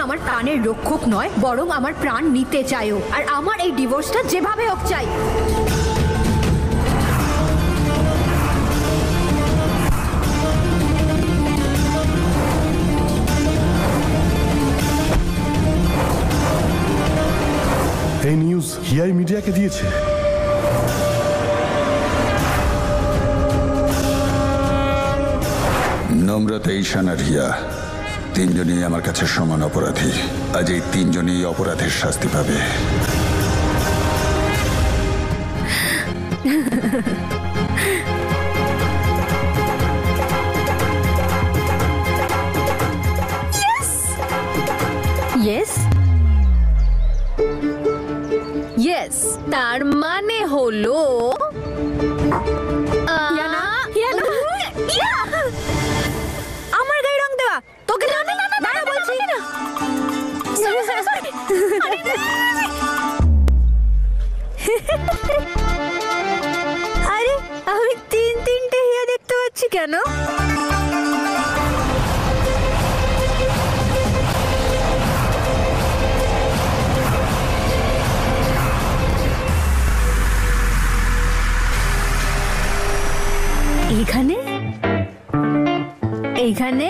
আমার প্রাণের রক্ষক নয়, বরং আমার প্রাণ নিতে চাইও। আর আমার এই ডিভোর্সটা যেভাবে হোক চাই। এই নিউজ হিয়াই মিডিয়াকে দিয়েছে। নম্রতা, ঈশান আর হিয়া তিনজনই আমার কাছে সমান অপরাধী। আজ এই তিনজনই অপরাধের শাস্তি পাবে। ইয়েস ইয়েস, তার মানে হলো আমার গায়ে রং দেওয়া তোকে না বলছি না। আরে আমি তিনটে হিয়া দেখতে পাচ্ছি কেন? এইখানে এইখানে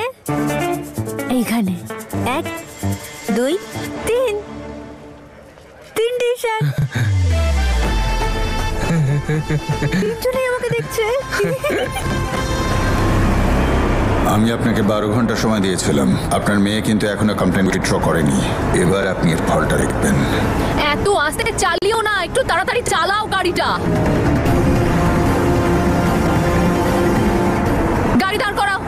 এইখানে 1 2 3 তিনটে ঈশান। তিনজনেই আমাকে দেখছে। আমি আপনাকে 12 ঘন্টা সময় দিয়েছিলাম। আপনার মেয়ে কিন্তু এখনো কমপ্লেন উইথড্র করেনি। এবার আপনি এর ফলটা দেখবেন। এত আস্তে চালিও না, একটু তাড়াতাড়ি চালাও গাড়িটা। গাড়ি দাঁড় করাও।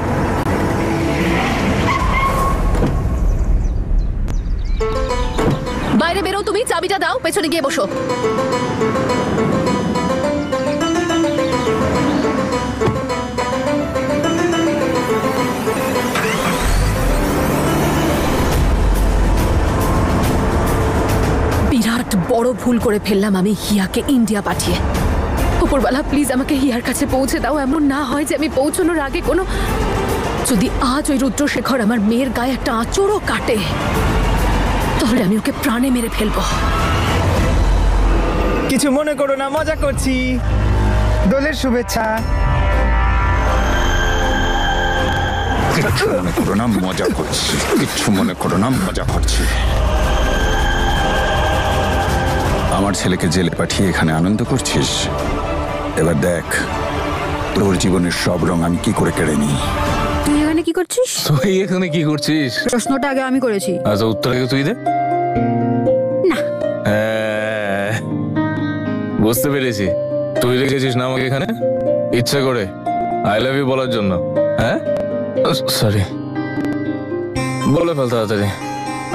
বাইরে বেরো, তুমি চাবিটা দাও, পেছনে গিয়ে বসো। বিরাট বড় ভুল করে ফেললাম আমি হিয়াকে ইন্ডিয়া পাঠিয়ে। উপরওয়ালা প্লিজ আমাকে হিয়ার কাছে পৌঁছে দাও। এমন না হয় যে আমি পৌঁছানোর আগে কোনো, যদি আজ ওই রুদ্রশেখর আমার মেয়ের গায়ে একটা আঁচড়ও কাটে, তাহলে আমি ওকে প্রাণে মেরে ফেলবো। কিছু মনে করো না, মজা করছি। দোলের শুভেচ্ছা। কিচ্ছু মনে করো না, মজা করছি। কিচ্ছু মনে করো না, মজা করছি। আমার ছেলেকে জেলে পাঠিয়ে এখানে আনন্দ করছিস। এবার দেখ তোর জীবনের সব রং আমি কি করে কেড়ে নিই। তুই এখানে কি করছিস? তুই এখানে কি করছিস? প্রশ্নটা আগে আমি করেছি। আচ্ছা, উত্তর আগে তুই দে। না, বুঝতে পেরেছি। তুই রেখেছিস না আমাকে এখানে ইচ্ছা করে আই লাভ ইউ বলার জন্য। হ্যাঁ, সরি, বলে ফেল তাড়াতাড়ি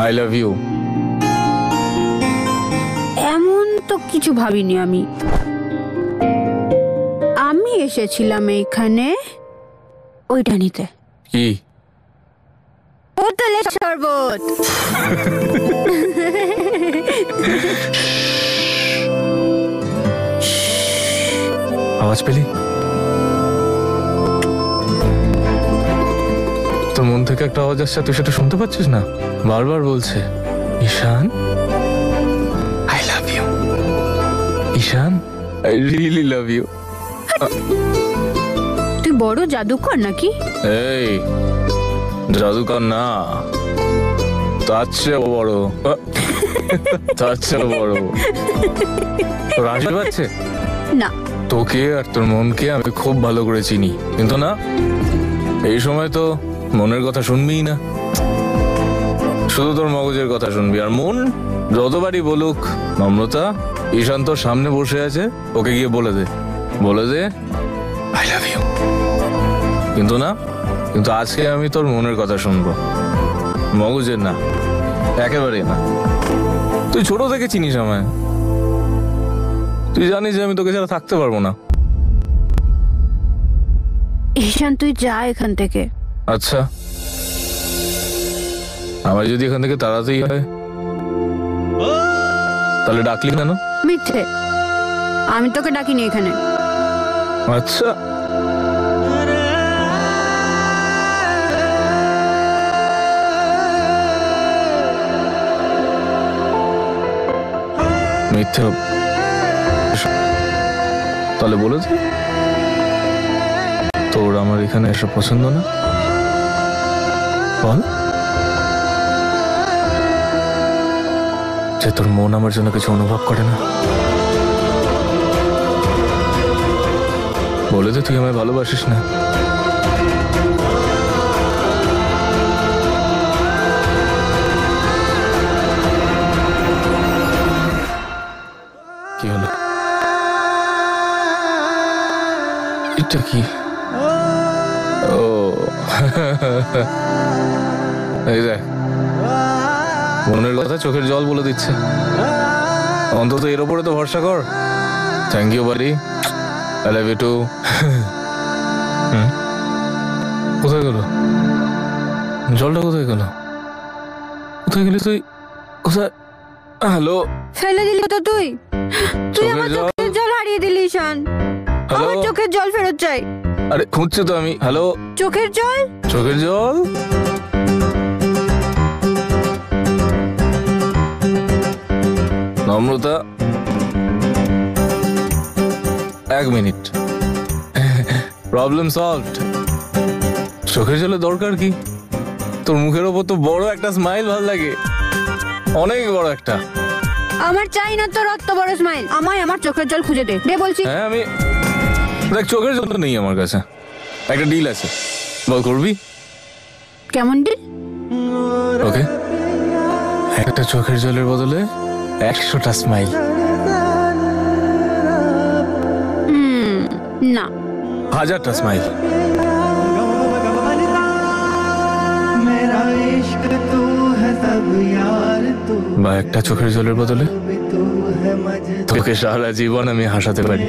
আই লাভ ইউ। এমন তো কিছু ভাবিনি আমি। আমি এসেছিলাম এইখানে ওইটা নিতে। কি? বোতলের শরবত। আওয়াজ পেলি? তোর মন থেকে একটা আওয়াজ আসছে, তুই সেটা শুনতে পাচ্ছিস না? বারবার বলছে Ishaan I love you, Ishaan I really love you. তুই বড় জাদুকর নাকি? এই জাদুকর না, তার চেয়ে বড়, তার চেয়ে বড়। তোর হাসি পাচ্ছে না। তোকে আর তোর মনকে আমি খুব ভালো করে চিনি, কিন্তু না, এই সময় তো মনের কথা শুনবিই না, শুধু তোর মগজের কথা শুনবি। আর মন যতবারই বলুক নম্রতা ঈশান তোর সামনে বসে আছে, ওকে গিয়ে বলে দে আই লাভ ইউ। কিন্তু না, কিন্তু আজকে আমি তোর মনের কথা শুনবো, মগজের না, একেবারেই না। তুই ছোট থেকে চিনিস আমায়, তুই জানিস যে আমি তোকে ছাড়া থাকতে পারবো না। ঈশান তুই যা এখান থেকে। আচ্ছা, আমার যদি এখান থেকে তাড়াতেই হয় তাহলে ডাকলি কেন? মিথ্যে, আমি তোকে ডাকিনি এখানে। আচ্ছা, মিথ্যে তাহলে বলে দে তোর আমার এখানে এসে পছন্দ না, বল যে তোর মন আমার জন্য কিছু অনুভব করে না। বলে দে তুই আমায় ভালোবাসিস না। কি হলো? এটা কি? ও এই দেখ, মনের কথা চোখের জল বলে দিচ্ছে। অন্তত এর ওপরে তো ভরসা কর। থ্যাংক ইউ বাড়ি, আই লাভ ইউ টু। কোথায় গেল জলটা? কোথায় গেল? কোথায় গেলি তুই? কোথায়? হ্যালো, ফেলে দিলি তো তুই আমার চোখের জল হারিয়ে দিলি ঈশান। আমার চোখের জল ফেরত চাই। আরে খুঁজছি তো আমি। হ্যালো, চোখের জল, চোখের জল। নম্রতা, 1 মিনিট, প্রবলেম সলভড। চোখের জলের দরকার কি? তোর মুখের ওপর তো বড় একটা স্মাইল ভাল লাগে, অনেক বড় একটা। আমার চাই না তোর অত বড় স্মাইল। আমায় আমার চোখের জল খুঁজে দে বলছি। হ্যাঁ আমি দেখ, চোখের জল নেই আমার কাছে, একটা ডিল আছে, বল করবি? কেমন ডিল? ওকে, একটা চোখের জলের বদলে 100টা স্মাইল। না, 1000টা স্মাইল। বা একটা চোখের জলের বদলে তোকে সারা জীবন আমি হাসাতে পারি।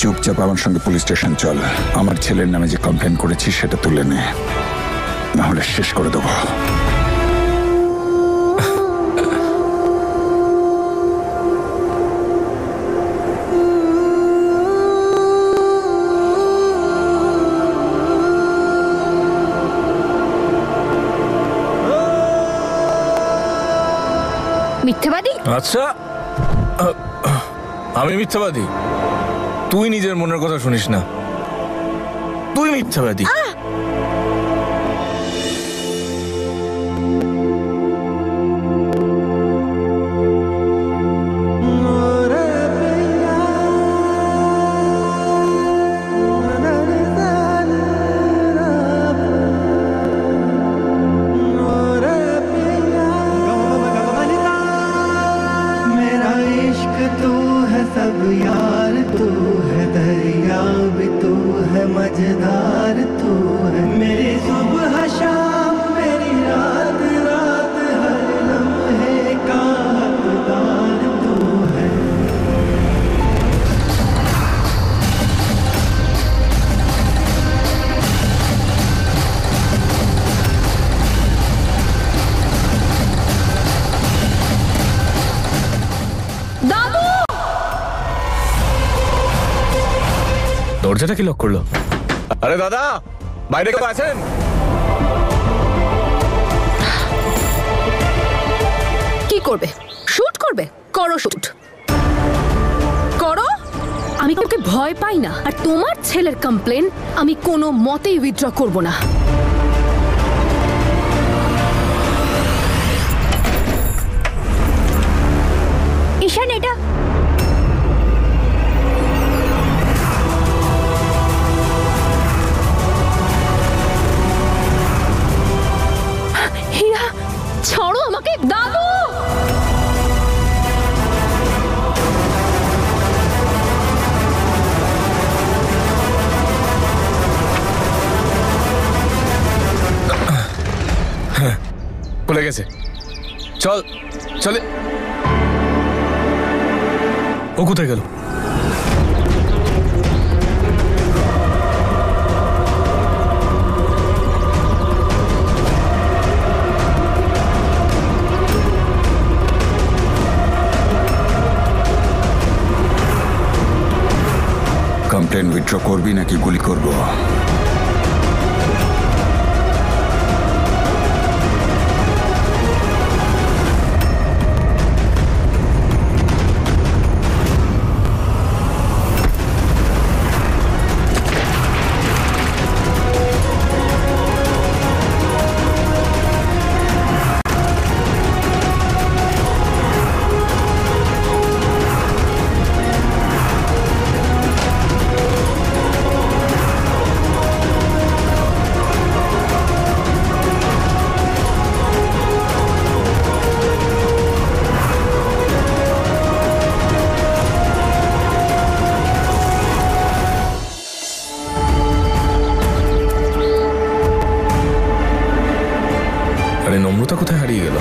চুপচাপ আমার সঙ্গে পুলিশ স্টেশন চল। আমার ছেলের নামে যে কমপ্লেন করেছি সেটা তুলে নে, নাহলে শেষ করে দেবো। মিথ্যাবাদী? আচ্ছা, আমি মিথ্যাবাদী? তুই নিজের মনের কথা শুনিস না, তুই মিথ্যাবাদী। सब यार तू है, दरिया भी तू है, मजेदार तू है, मेरी सुबह शाम मेरी रात रात, हर लम्हे का हकदार तू है। দরজাটা কি লক করলো? আরে দাদা, বাইরে কেউ আছেন? কি করবে? শুট করবে? করো শুট করো। আমি তোকে ভয় পাই না, আর তোমার ছেলের কমপ্লেন আমি কোনো মতেই উইথড্র করব না। ঈশান, এটা সাকিব, দাদু! ভুলে গেছে। চল চলে। ও কোথায় গেল? কমপ্লেন উইথড্র করবি নাকি গুলি করবো? আরে নম্রতা কোথায় হারিয়ে গেল?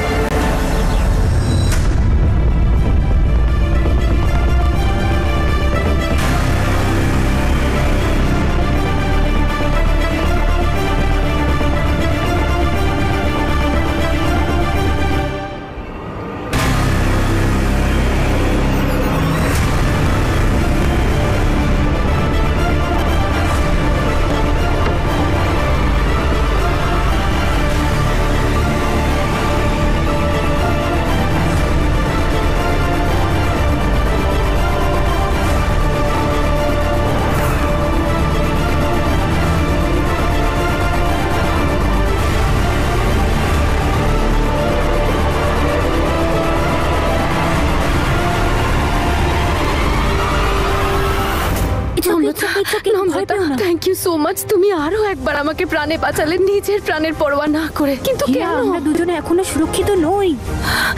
Thank you so much. তুমি আরো একবার আমাকে প্রাণে বাঁচালে, নিজের প্রাণের পরোয়া না করে। কিন্তু কেন? আমরা দুজনে এখনো সুরক্ষিত নই।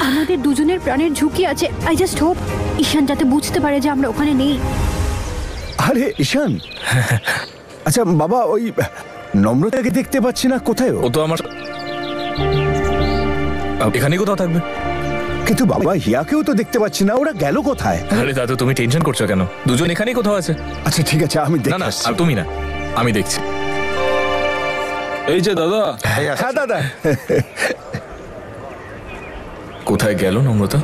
আমাদের দুজনের প্রাণের ঝুঁকি আছে। আই জাস্ট হোপ ঈশান যাতে বুঝতে পারে যে আমরা ওখানে নেই। আরে ঈশান, আচ্ছা বাবা, ওই নম্রতাকে দেখতে পাচ্ছি না, কোথায় ও? ও তো আমার এখানেই কোথাও থাকবে। কিন্তু বাবা, হিয়াকেও তো দেখতে পাচ্ছি না, ওরা গেল কোথায়? আরে দাদু, তুমি টেনশন করছো কেন? দুজন এখানেই কোথাও আছে। আচ্ছা ঠিক আছে, আমি না দেখে না, আসছি। আর তুমি না, আমি দেখছি। এই যে দাদা। হ্যাঁ দাদা। কোথায় গেল নম্রতা?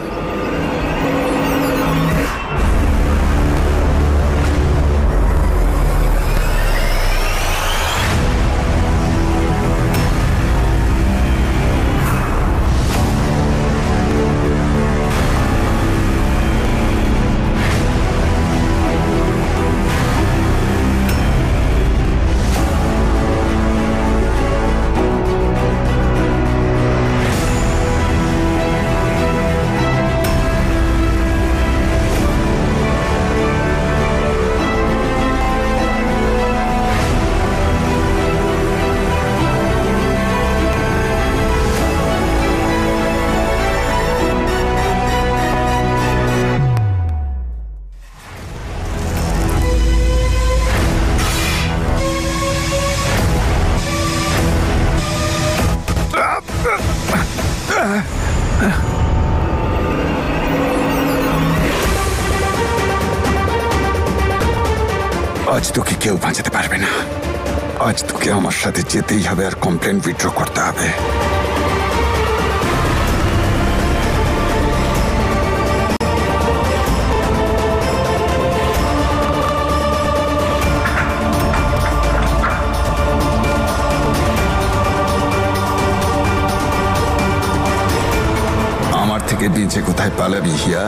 আজ তোকে কেউ বাঁচাতে পারবে না। আজ তোকে আমার সাথে যেতেই হবে আর কমপ্লেন উইথড্র করতে হবে। আমার থেকে বেঁচে কোথায় পালাবি হিয়া?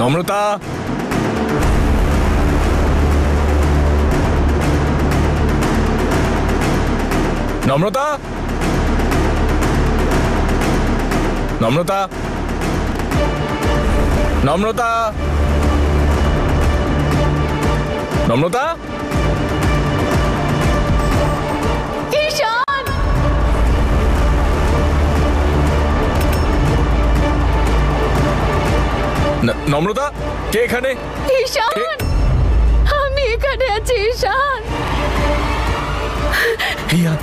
নম্রতা, নম্রতা, নম্রতা, নম্রতা, নম্রতা। ঈশান! নম্রতা, কে এখানে? ঈশান! আমি এখানে আছি ঈশান। হিয়া,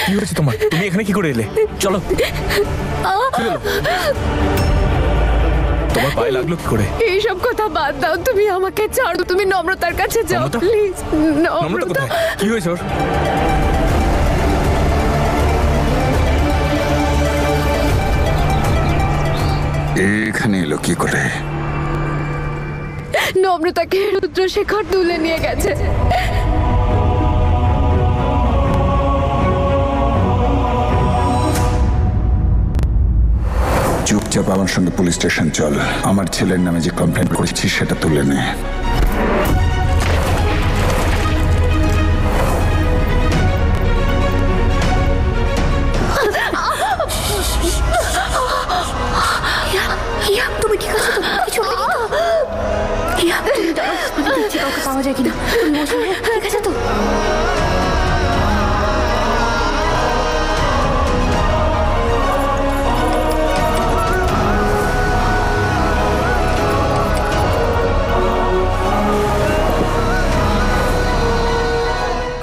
কি হয়েছে তোমার? তুমি এখানে কি করে এলে? চলো, খুলে নাও। তোমার পায়ে লাগলো কি করে? এইসব কথা বাদ দাও, তুমি আমাকে ছাড়ো, তুমি নম্রতার কাছে যাও নম্রতা? প্লিজ। নম্রতা নম্রতা, কোথায়? কি হয়েছে ওর? এখানে এলো কি করে? নম্রতাকে রুদ্রশেখর তুলে নিয়ে গেছে। চুপচাপ আমার সঙ্গে পুলিশ স্টেশন চল। আমার ছেলের নামে যে কমপ্লেন করেছি সেটা তুলে নে। হিয়া, তুমি ঠিক আছো তো? কিছু হয়নি তো? হিয়া, তুমি দাঁড়াও, আমি দেখছি কাউকে পাওয়া যায় কিনা। তুমি বসো, হ্যাঁ? ঠিক আছে তো?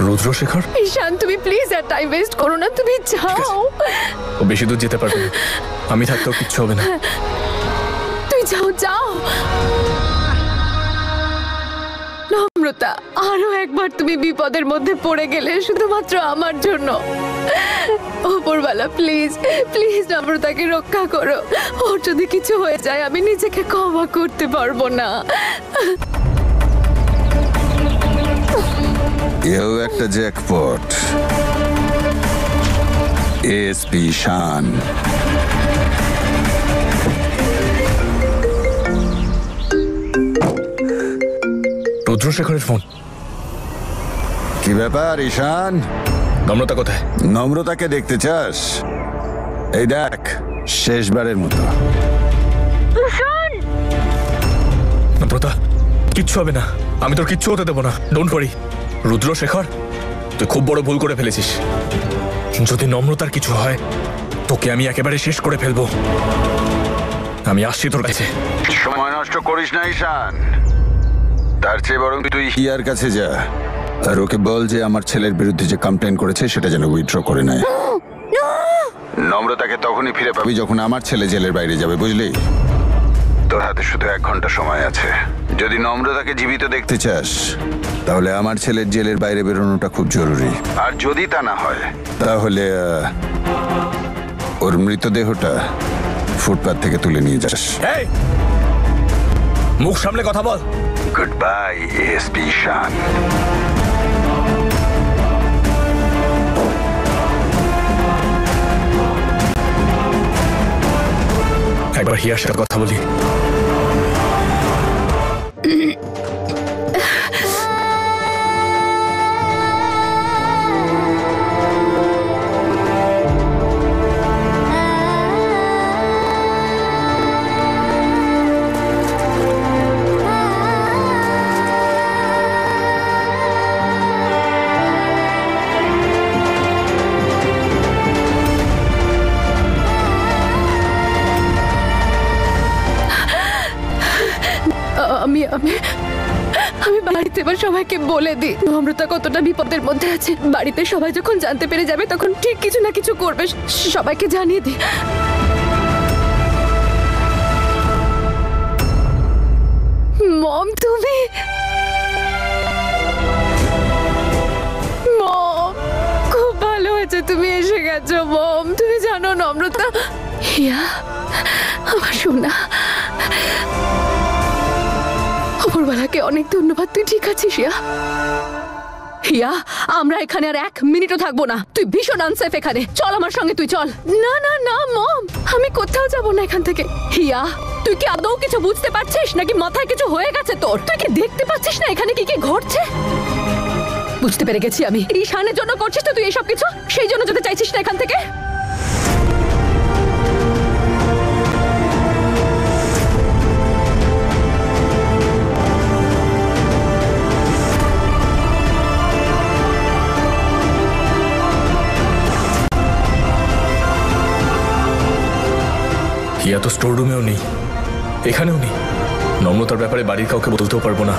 রুদ্রশেখর? ঈশান, তুমি প্লিজ আর টাইম ওয়েস্ট করো না, তুমি যাও। ও বেশি দূর যেতে পারবে না, আমি থাকতেও কিচ্ছু হবে না। তুই যাও, যাও। নম্রতা, আরো একবার তুমি বিপদের মধ্যে পড়ে গেলে শুধুমাত্র আমার জন্য। ওপরওয়ালা প্লিজ, প্লিজ নম্রতাকে রক্ষা করো। ওর যদি কিছু হয়ে যায় আমি নিজেকে ক্ষমা করতে পারবো না। এও একটা জ্যাকপট। এসপি শান। রুদ্রশেখরের ফোন। কি ব্যাপার ঈশান? নম্রতা কোথায়? নম্রতাকে দেখতে চাস? এই দেখ, শেষবারের মতো। নম্রতা, কিচ্ছু হবে না, আমি তোর কিচ্ছু হতে দেবো না। Don't worry. রুদ্রশেখর, তুই খুব বড় ভুল করে ফেলেছিস। যদি নম্রতার কিছু হয় তোকে আমি একেবারে শেষ করে ফেলবো। আমি আসছি তোর কাছে। সময় নষ্ট করিস না ঈশান। তার চেয়ে বরং তুই হিয়ার কাছে যা আর ওকে বল যে আমার ছেলের বিরুদ্ধে যে কমপ্লেন করেছে সেটা যেন উইথড্র করে নেয়। নম্রতাকে তখনই ফিরে পাবি যখন আমার ছেলে জেলের বাইরে যাবে, বুঝলি? তোর হাতে শুধু 1 ঘন্টা সময় আছে। যদি নম্রতাকে জীবিত দেখতে চাস তাহলে আমার ছেলের জেলের বাইরে বেরোনোটা খুব জরুরি। আর যদি তা না হয় তাহলে ওর মৃতদেহটা ফুটপাত থেকে তুলে নিয়ে যাস। এই, মুখ সামলে কথা বল। গুড বাই এসপি শান। একবার হিয়ার সাথে কথা বলি। আমি বাড়িতে এবার সবাইকে বলে দিই নম্রতা কতটা বিপদের মধ্যে আছে। বাড়িতে সবাই যখন জানতে পেরে যাবে তখন ঠিক কিছু না কিছু করবে। সবাইকে জানিয়ে দিই। মম, তুমি মম, খুব ভালো হয়েছে তুমি এসে গেছো মম। তুমি জানো নম্রতা, হিয়া আমার সোনা, ওপরওয়ালাকে অনেক ধন্যবাদ। তুই ঠিক আছিস হিয়া? হিয়া, আমরা এখানে আর 1 মিনিটও থাকবো না। তুই ভীষণ আনসেফ এখানে। চল আমার সঙ্গে, তুই চল। না না না মম, আমি কোথাও যাব না এখান থেকে। হিয়া, তুই কি আদৌ কিছু বুঝতে পারছিস নাকি মাথায় কিছু হয়ে গেছে তোর? তুই কি দেখতে পাচ্ছিস না এখানে কি কি ঘটছে? বুঝতে পেরে গেছি আমি। ঈশানের জন্য করছিস তো তুই এসব কিছু, সেই জন্য যেতে চাইছিস না এখান থেকে। হিয়া তো স্টোর রুমেও নেই, এখানেও নেই। নম্রতার ব্যাপারে বাড়ির কাউকে বলতেও পারবো না,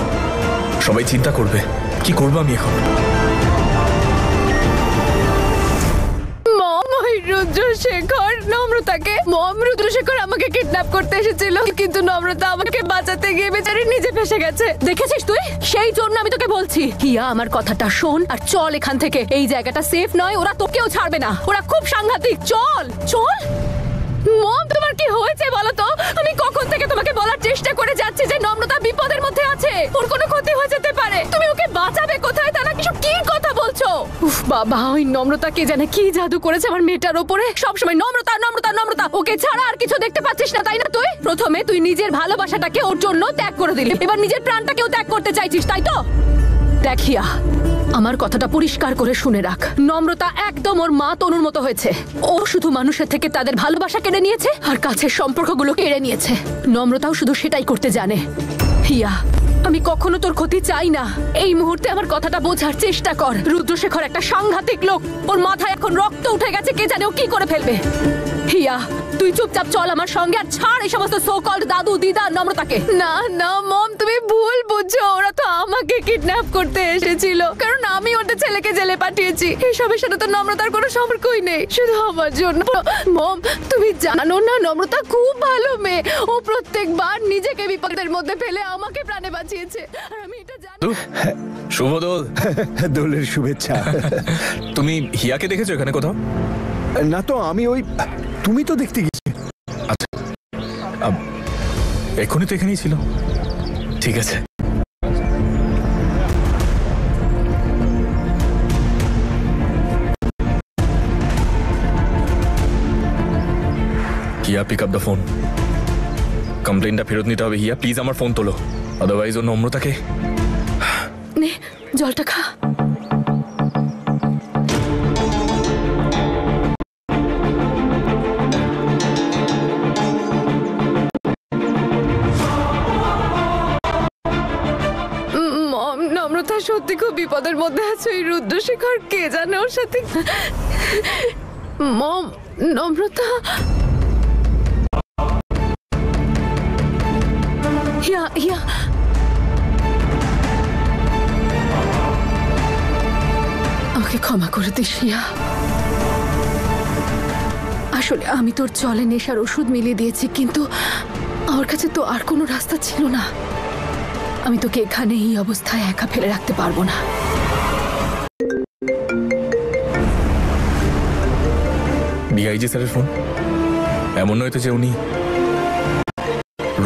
সবাই চিন্তা করবে। কি করবো আমি এখন? রুদ্রশেখর নম্রতাকে, রুদ্রশেখর আমাকে কিডন্যাপ করতে এসেছিল, কিন্তু নম্রতা আমাকে বাঁচাতে গিয়ে বেচারি নিজে ফেসে গেছে। দেখেছিস তুই? সেই জন্য আমি তোকে বলছি, হিয়া আমার কথাটা শোন আর চল এখান থেকে। এই জায়গাটা সেফ নয়, ওরা তোকেও ছাড়বে না, ওরা খুব সাংঘাতিক। চল চল। মম, তোমার কি হয়েছে বলো তো? আমি কখন থেকে তোমাকে বলার চেষ্টা করে যাচ্ছি যে নম্রতা বিপদের মধ্যে আছে, ওর কোনো ক্ষতি হয়ে যেতে পারে। তুমি ওকে বাঁচাবে কোথায়? তারা কিছু কি কথা বলছো? উফ বাবা, ওই নম্রতা কে জানে কি জাদু করেছে আমার মেয়েটার উপরে। সবসময় নম্রতা নম্রতা নম্রতা। ওকে ছাড়া আর কিছু দেখতে পাচ্ছিস না, তাই না? তুই প্রথমে তুই নিজের ভালোবাসাটাকে ওর জন্য ত্যাগ করে দিলি, এবার নিজের প্রাণটাকেও ত্যাগ করতে চাইছিস, তাই তো? দেখিয়া, আমার কথাটা পরিষ্কার করে শুনে রাখ। নম্রতা একদম ওর মা তনুর মতো হয়েছে। ও শুধু মানুষের থেকে তাদের ভালোবাসা কেড়ে নিয়েছে আর কাছের সম্পর্কগুলো কেড়ে নিয়েছে। নম্রতাও শুধু সেটাই করতে জানে। হিয়া, আমি কখনো তোর ক্ষতি চাই না। এই মুহূর্তে আমার কথাটা বোঝার চেষ্টা কর। রুদ্রশেখর একটা সাংঘাতিক লোক, ওর মাথায় এখন রক্ত উঠে গেছে, কে জানে ও কি করে ফেলবে। হিয়া, তুই চুপচাপ চল আমার সঙ্গে আর ছাড় এই সমস্ত সো কল্ড দাদু দিদা নম্রতাকে। না না মম, তুমি ভুল বুঝছো। ওরা তো আমাকে কিডন্যাপ করতে এসেছিল, কারণ আমি ওদের ছেলেকে জেলে পাঠিয়েছি। এসবের সাথে তো নম্রতার কোনো সম্পর্কই নেই, শুধু আমার জন্য। মম, তুমি জানো না নম্রতা খুব ভালো মেয়ে। ও প্রত্যেকবার নিজেকে বিপদের মধ্যে ফেলে আমাকে প্রাণে বাঁচিয়েছে, আর আমি এটা জানি। শুভ দোল। দোলের শুভেচ্ছা। তুমি হিয়াকে দেখেছো এখানে কোথাও? না তো, আমি ওই, তুমি তো দেখতে গেছি। আচ্ছা, এক্ষুনি তো এখানেই ছিল। ঠিক আছে। হিয়া, পিক আপ দ্য ফোন। কমপ্লেনটা ফেরত নিতে হবে। হিয়া প্লিজ আমার ফোন তোলো, আদারওয়াইজ ও নম্রতাকে। নে জলটা খা। নম্রতা সত্যি খুব বিপদের মধ্যে আছে। ওই রুদ্রশেখর কে জানে ওর সাথে। মম, নম্রতা। হিয়া হিয়া, আমাকে ক্ষমা করে দিস হিয়া। আসলে আমি তোর জলে নেশার ওষুধ মিলিয়ে দিয়েছি, কিন্তু আমার কাছে তো আর কোনো রাস্তা ছিল না। আমি তোকে এখানে এই অবস্থায় একা ফেলে রাখতে পারবো না। ডিআইজি স্যারের ফোন। এমন নয় তো যে উনি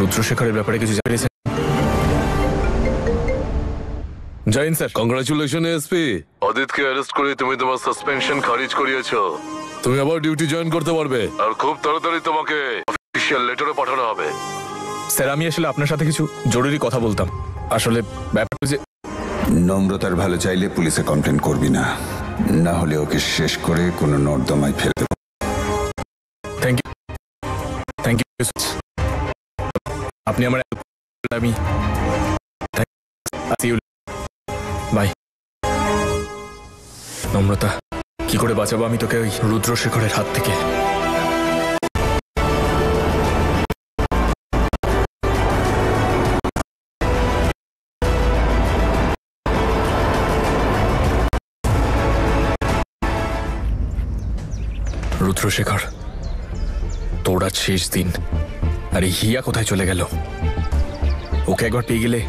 রুদ্রশেখরের ব্যাপারে কিছু জানিয়েছেন? Join sir. Congratulation SP. অদিতকে অ্যারেস্ট করে তুমি তোমার সাসপেনশন খারিজ করিয়েছো। তুমি আবার ডিউটি জয়েন করতে পারবে, আর খুব তাড়াতাড়ি তোমাকে অফিশিয়াল লেটারও পাঠানো হবে। স্যার, আমি আসলে আপনার সাথে কিছু জরুরি কথা বলতাম। আসলে ব্যাপারটা যে নম্রতার ভালো চাইলে পুলিশে কমপ্লেন করবি না, না হলে ওকে শেষ করে কোনো নর্দমায় ফেলে দেবো। Thank you, thank you. আপনি আমার, আমি বাই। নম্রতা, কি করে বাঁচাবো আমি তোকে ওই রুদ্রশেখরের হাত থেকে? রুদ্রশেখর, তোর আজ শেষ দিন। আর এই হিয়া কোথায় চলে গেল? ওকে একবার পেয়ে গেলে।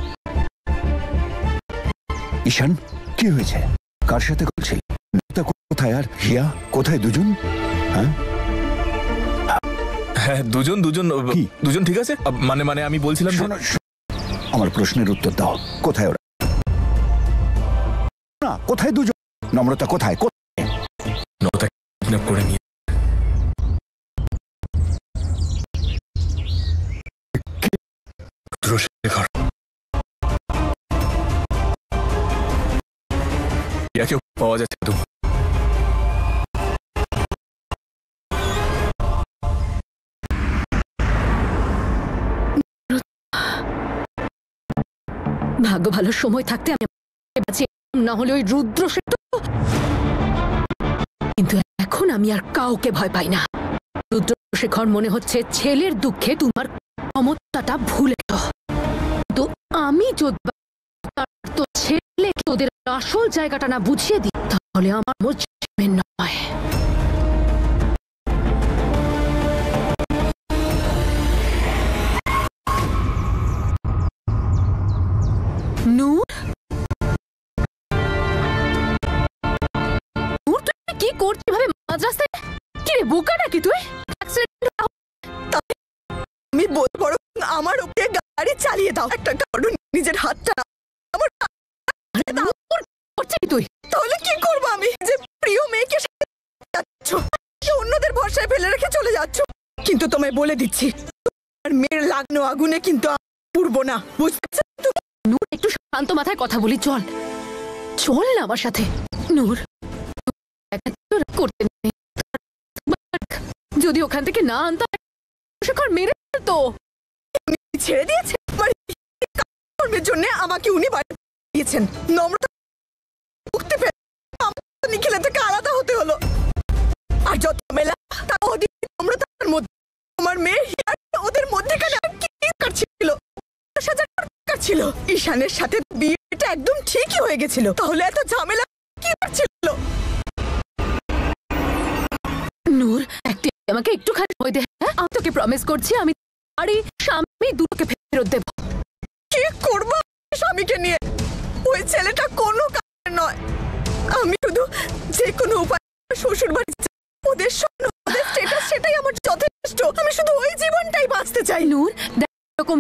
ঈশান, কি হয়েছে? কার সাথে করছিল? কোথায় আর হিয়া কোথায়? দুজন? হ্যাঁ, দুজন দুজন কি? দুজন ঠিক আছে। মানে মানে আমি বলছিলাম যে- আমার প্রশ্নের উত্তর দাও। কোথায় ওরা? না, কোথায় দুজন? নম্রতা কোথায়? নম্রতাকে কিডন্যাপ করে নিয়ে শেখর, ইয়াকেও পাওয়া যাচ্ছে তো। ভাগ্য ভালো, সময় থাকতে আমি না হলে ওই রুদ্রশেখর। কিন্তু এখন আমি আর কাউকে ভয় পাই না। রুদ্রশেখর মনে হচ্ছে ছেলের দুঃখে তোমার ক্ষমতাটা ভুলে গেল। তো আমি যদি তো ছেলে তোদের আসল জায়গাটা না বুঝিয়ে দিই, তাহলে আমার মজবে নয়। নূর, তুই কি করছিস ভাবে মাঝ রাস্তায়? কি রে, বোকা নাকি তুই? আমি বলবো আমার ওকে গাড়ি চালিয়ে দাও। একটা কারণ নিজের হাতটা আমার করছিস তুই? তাহলে কি করবো আমি? যে প্রিয় মেয়েকে যাচ্ছ, অন্যদের ভরসায় ফেলে রেখে চলে যাচ্ছ। কিন্তু তোমায় বলে দিচ্ছি, আর মেয়ের লাগানো আগুনে কিন্তু পুড়বো না, বুঝতে? নূর, একটু শান্ত মাথায় কথা বলি, চল চল না আমার সাথে। নূর, করতে নেই। যদি ওখান থেকে না আনতো শেখর মেরে ফেলতো। ছেড়ে দিয়েছে কর্মের জন্য আমাকে উনি বাড়ি দিয়েছেন। নম্রতা মুক্তি পেয়ে নিখিলে থেকে আলাদা হতে হলো। আর যত মেলা তা ওদের নম্রতার মধ্যে আমার মেয়ে ওদের মধ্যেখানে কি ছিল? ছিল ঈশানের সাথে বিয়েটা একদম ঠিকই হয়ে গেছিল। তাহলে এত ঝামেলা কি ছিল? নূর, আমাকে একটুখানি সময় দে। আমি তোকে প্রমিস করছি আমি বাড়ি স্বামী দুটোকে ফেরত দেব। কি করবো স্বামীকে নিয়ে? ওই ছেলেটা কোনো কারণ নয়। আমি শুধু যে কোনো উপায় শ্বশুর বাড়ি, ওদের স্ট্যাটাস সেটাই আমার যথেষ্ট। আমি শুধু ওই জীবনটাই বাঁচতে চাই। নূর, এরকম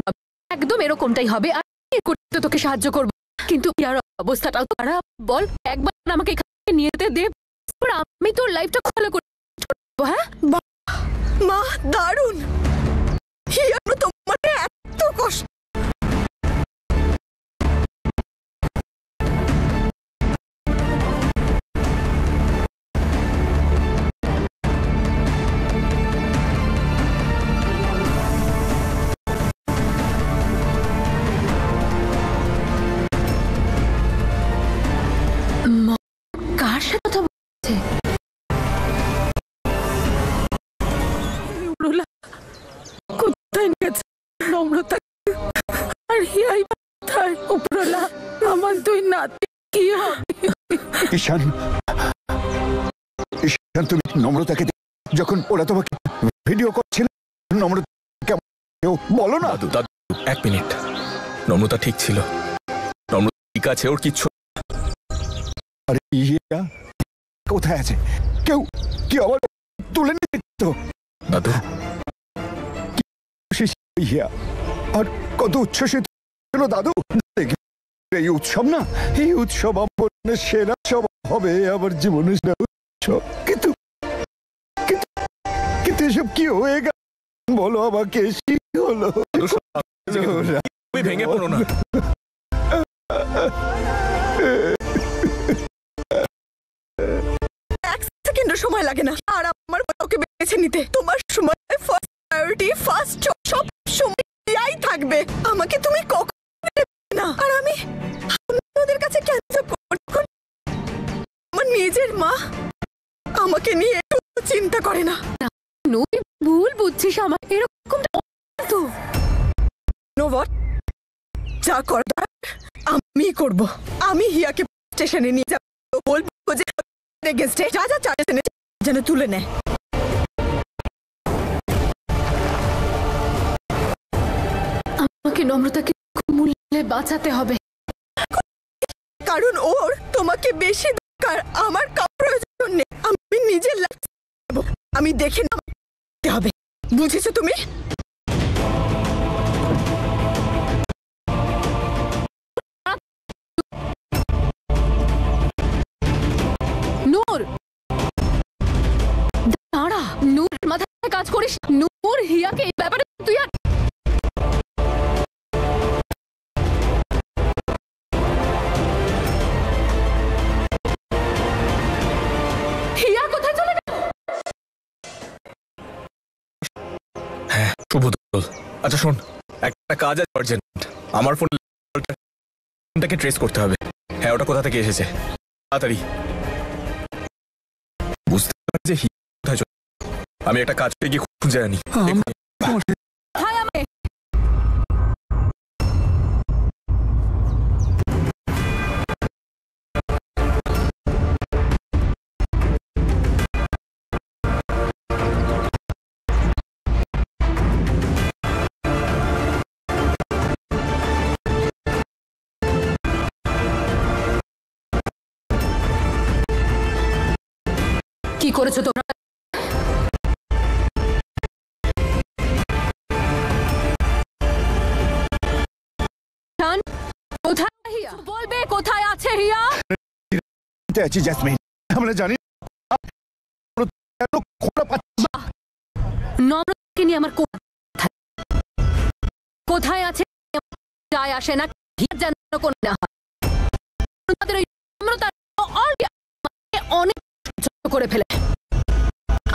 একদম এরকমটাই হবে। আর করতে তোকে সাহায্য করবো, কিন্তু আর অবস্থাটাও তো খারাপ। বল, একবার আমাকে এখানে নিয়ে যেতে দে, আমি তোর লাইফটা ভালো করে। হ্যাঁ মা, দারুণ। তোমার এত কষ্ট। কার সাথে কথা বলছে? কোথায় গেছে নম্রতা? আর হিয়াই কোথায়? উপরওয়ালা, আমার দুই নাতি কি হবে? ঈশান, ঈশান, তুমি নম্রতাকে যখন ওরা তোমাকে ভিডিও করছিল, নম্রতা কেমন বলো না? দাদু, দাদু, এক মিনিট। নম্রতা ঠিক ছিল, নম্রতা ঠিক আছে, ওর কিচ্ছু। আরে ইয়া কোথায় আছে? কেউ কি আবার তুলে নিয়ে তো? দাদু, ইয়া আর কত উচ্ছ্বসিত ছিল দাদু। এই উৎসব না, এই উৎসব আমার সেরা সব হবে, আমার জীবনের সেরা উৎসব। কিন্তু কিন্তু এসব কি হয়ে গেল বলো আমাকে? কি হলো? ভেঙে পড়ো না। এক সেকেন্ড সময় লাগে না। আর আমার ওকে বেছে নিতে তোমার সময় ফার্স্ট প্রায়োরিটি, ফার্স্ট সব সময় থাকবে। আমাকে তুমি কখন না। আর আমি ওদের কাছে কেন আমার নিজের মা আমাকে নিয়ে একটু চিন্তা করে না। নূর, ভুল বুঝছিস। আমার এরকম তো যা করার আমি করব। আমি হিয়াকে স্টেশনে নিয়ে যাব, বলবো যে যা যা চার্জেস যেন তুলে নেয়। আমাকে নম্রতাকে মূল্যে বাঁচাতে হবে, কারণ ওর তোমাকে বেশি দরকার। আমার প্রয়োজন নেই। আমি নিজের লাইফ আমি দেখে নাতে হবে, বুঝেছো তুমি? নূর, দাঁড়া। নূর, মাথায় কাজ করিস। নূর, হিয়াকে এই ব্যাপারে তুই আর আচ্ছা শোন, একটা কাজ আছে আর্জেন্ট। আমার ফোনটাকে ট্রেস করতে হবে। হ্যাঁ, ওটা কোথা থেকে এসেছে, তাড়াতাড়ি। বুঝতে পারছি কোথায় চলে। আমি একটা কাজ পেয়ে গিয়ে খুঁজে আনি। কি করেছো তোমরা? কোথায় হিয়া? বলবে কোথায় আছে হিয়া? আছি জ্যাসমিন, আমরা জানি নম্রতাকে নিয়ে আমার কোথায় আছে যায় আসে না, যেন কোন না হয়। নম্রতা অনেক করে ফেলে।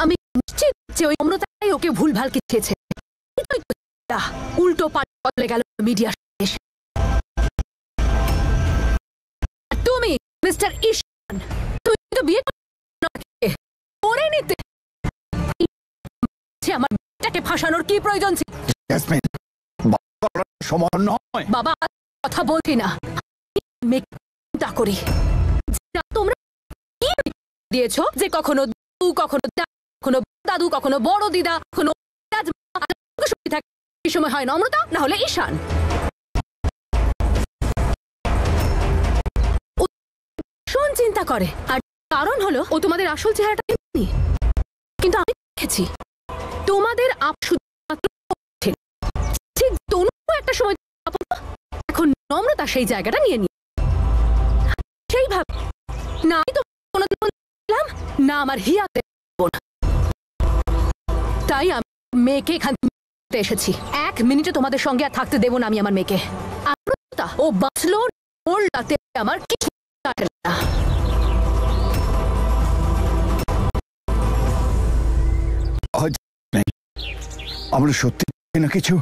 আমি নিশ্চিত যে ওই নম্রতাই ওকে ভুলভাল শিখিয়েছে। উল্টো পাল্টে গেল মিডিয়া। তুমি মিস্টার ঈশান, তুমি তো বিয়ে করে নিতে। আমার মেয়েটাকে ফাঁসানোর কি প্রয়োজন ছিল? জ্যাসমিন, সমান নয়। বাবা কথা বলছি না, মেয়েটা করি। তোমরা কি দিয়েছো যে কখনো কখনো দাদু, কখনো বড় দিদা, কখনো সময় হয় নম্রতা, না হলে ঈশান। ভীষণ চিন্তা করে, আর কারণ হলো ও তোমাদের আসল চেহারাটা দেখেনি। কিন্তু আমি দেখেছি তোমাদের ঠিক তনু একটা সময়। এখন নম্রতা সেই জায়গাটা নিয়ে নিয়ে সেইভাবে না। আমি তো কোনোদিন বললাম না আমার হিয়াতে, তাই আমি মেয়েকে এখান থেকে এসেছি। 1 মিনিটে তোমাদের সঙ্গে আর থাকতে দেবো না আমি আমার মেয়েকে। ও বাঁচলো ওর রাতে আমার কিছু না। আমরা সত্যি না কিছু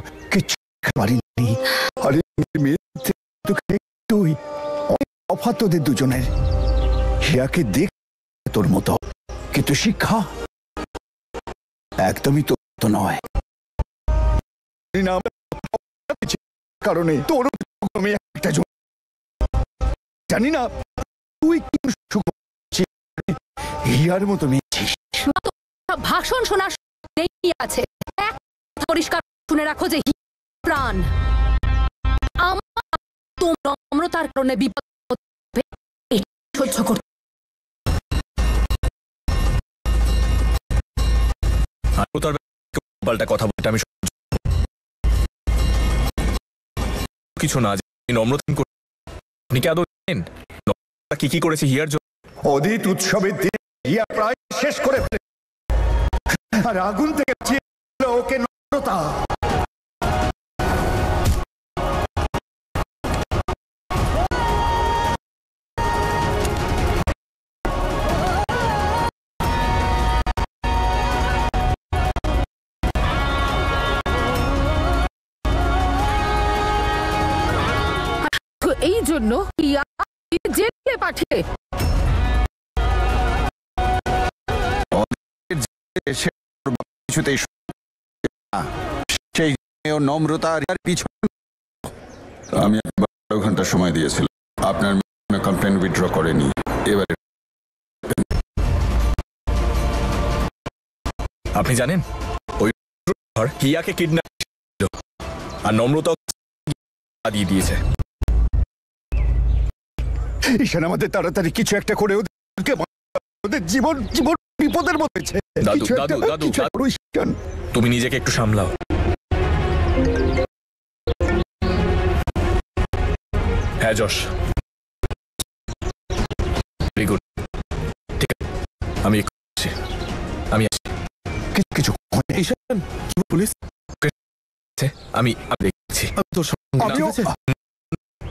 পারিনি। আরে তুই অফাত তোদের দুজনের। হিয়াকে দেখ তোর মতো, কিন্তু শিক্ষা একদমই তো নয়। কারণে তোর একটা জানি না তুই কি হিয়ার মতো মেয়েছিস। ভাষণ শোনার নেই আছে। পরিষ্কার শুনে রাখো যে প্রাণ আমার নম্রতার কারণে বিপদ সহ্য করতে। পাল্টা কথা বলতে আমি কিছু না নম্রতা আপনি কি আদৌ জানেন কি কি করেছে হিয়ার জন্য? অদিত উৎসবের দিন হিয়া প্রায় শেষ করে ফেলে, আর আগুন থেকে ওকে নম্রতা। এই জন্য জেলে পাঠিয়ে সেই নম্রতার পিছনে আমি 12 ঘন্টা সময় দিয়েছিলাম। আপনার কমপ্লেন উইথড্র করেনি। এবারে আপনি জানেন ওই হিয়াকে কিডন্যাপ আর নম্রতা দিয়ে দিয়েছে। ঈশান, আমাদের তাড়াতাড়ি কিছু একটা করে ওদের জীবন বিপদের মধ্যে। দাদু দাদু দাদু তুমি নিজেকে একটু সামলাও। হ্যাঁ যশ, ভেরি গুড। ঠিক আছে, আমি কিছু পুলিশ আমি দেখছি।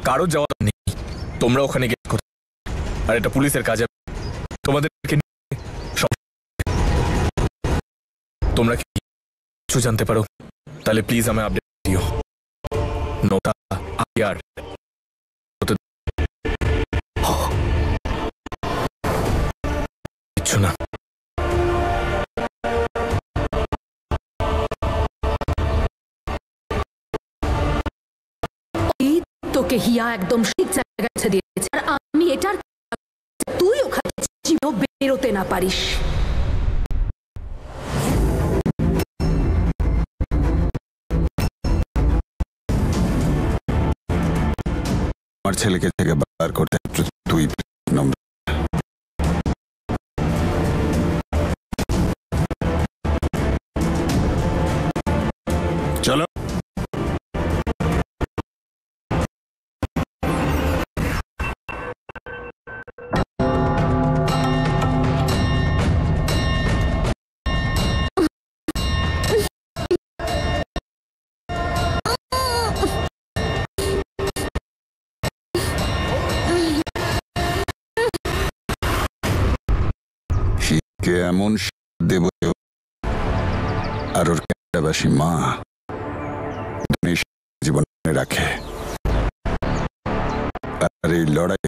কারোর যাওয়া নেই, তোমরা ওখানে গিয়ে আর এটা পুলিশের কাজ। তোমাদেরকে তোমরা কিছু জানতে পারো তাহলে প্লিজ আমায় আপডেট দিও। নোটা আর কিচ্ছু না। তোকে হিয়া একদম ঠিক জায়গায় দিয়েছে, আর আমি এটার তুই ওখানে বেরোতে না পারিস। আমার ছেলেকে থেকে বার করতে তুই নম্র। চলো। এমন দেব আর ওর ক্যানাডাবাসী মা জীবনে রাখে, আর এই লড়াই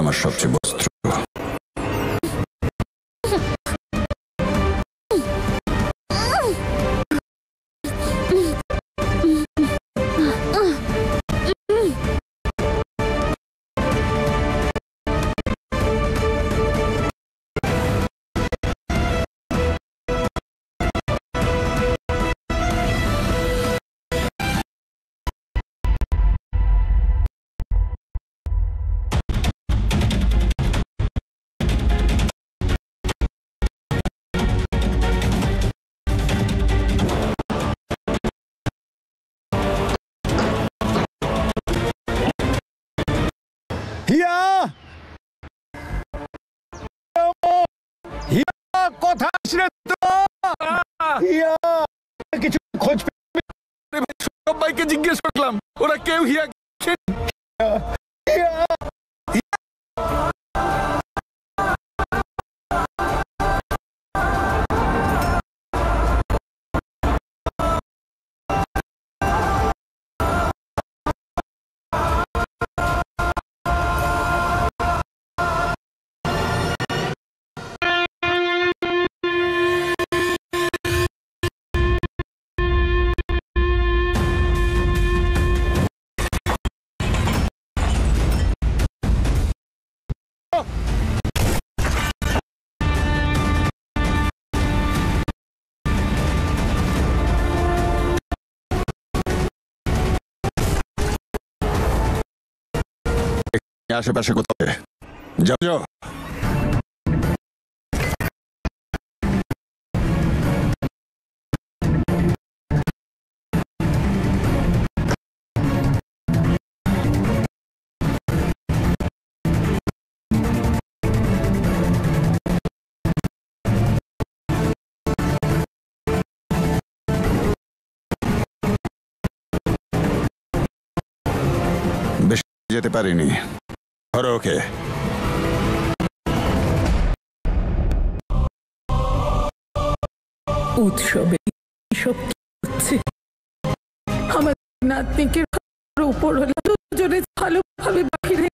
আমার সবচেয়ে বস্ত্র। হিয়া, হিয়া কথা আসলে তো হিয়া কিছু খোঁজ সবাইকে জিজ্ঞেস করলাম, ওরা কেউ হিয়া আশেপাশে কোথাও যাও যাও। বেশি যেতে পারিনি, ধরো ওকে। উৎসবে সব হচ্ছে আমার নাতনিকে উপর হলো দুজনে ভালোভাবে ফিরে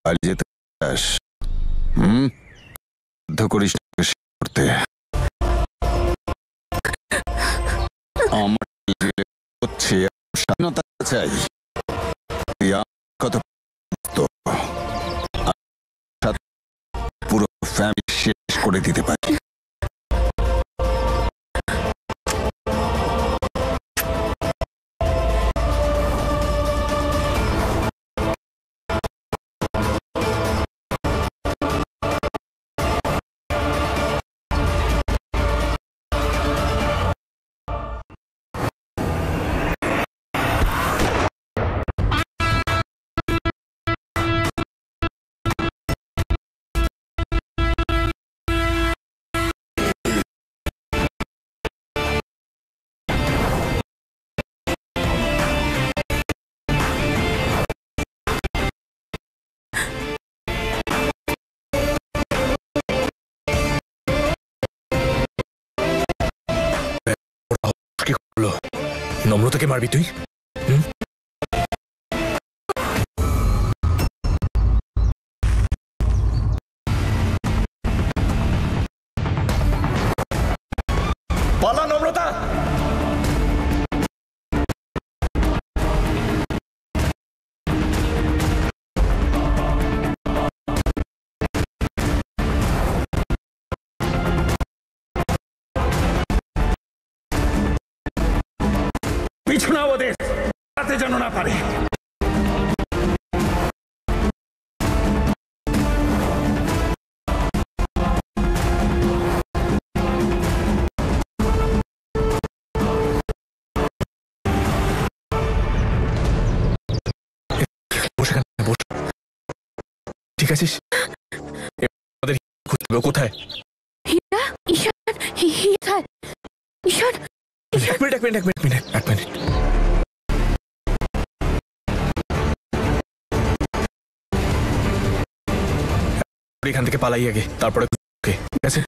বাড়ি যেতে চাস? বাধ্য করিস না ওকে সে করতে। আমার জেলে হচ্ছে স্বাধীনতা চাই। তুই আমার কথা বুঝতো, পুরো ফ্যামিলি শেষ করে দিতে পারি। নম্রতাকে মারবি তুই? পালা নম্রতা! পিছনে ওদের হাতে যেন না পারে। ঠিক আছিস? কোথায়? এক মিনিট। এখান থেকে পালাই আগে, তারপরে ঠিক আছে?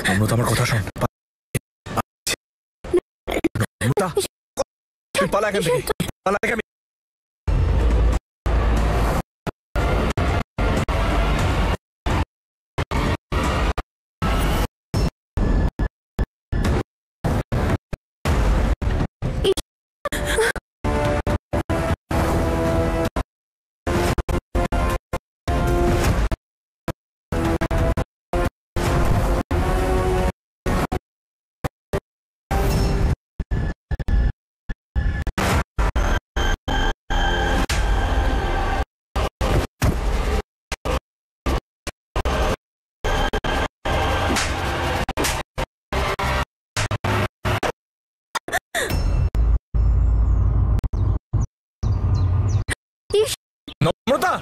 নম্রতা আমার কথা শোন। পালা এখান থেকে, পালা এখান থেকে। নম্রতা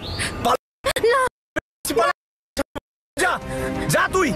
যা তুই।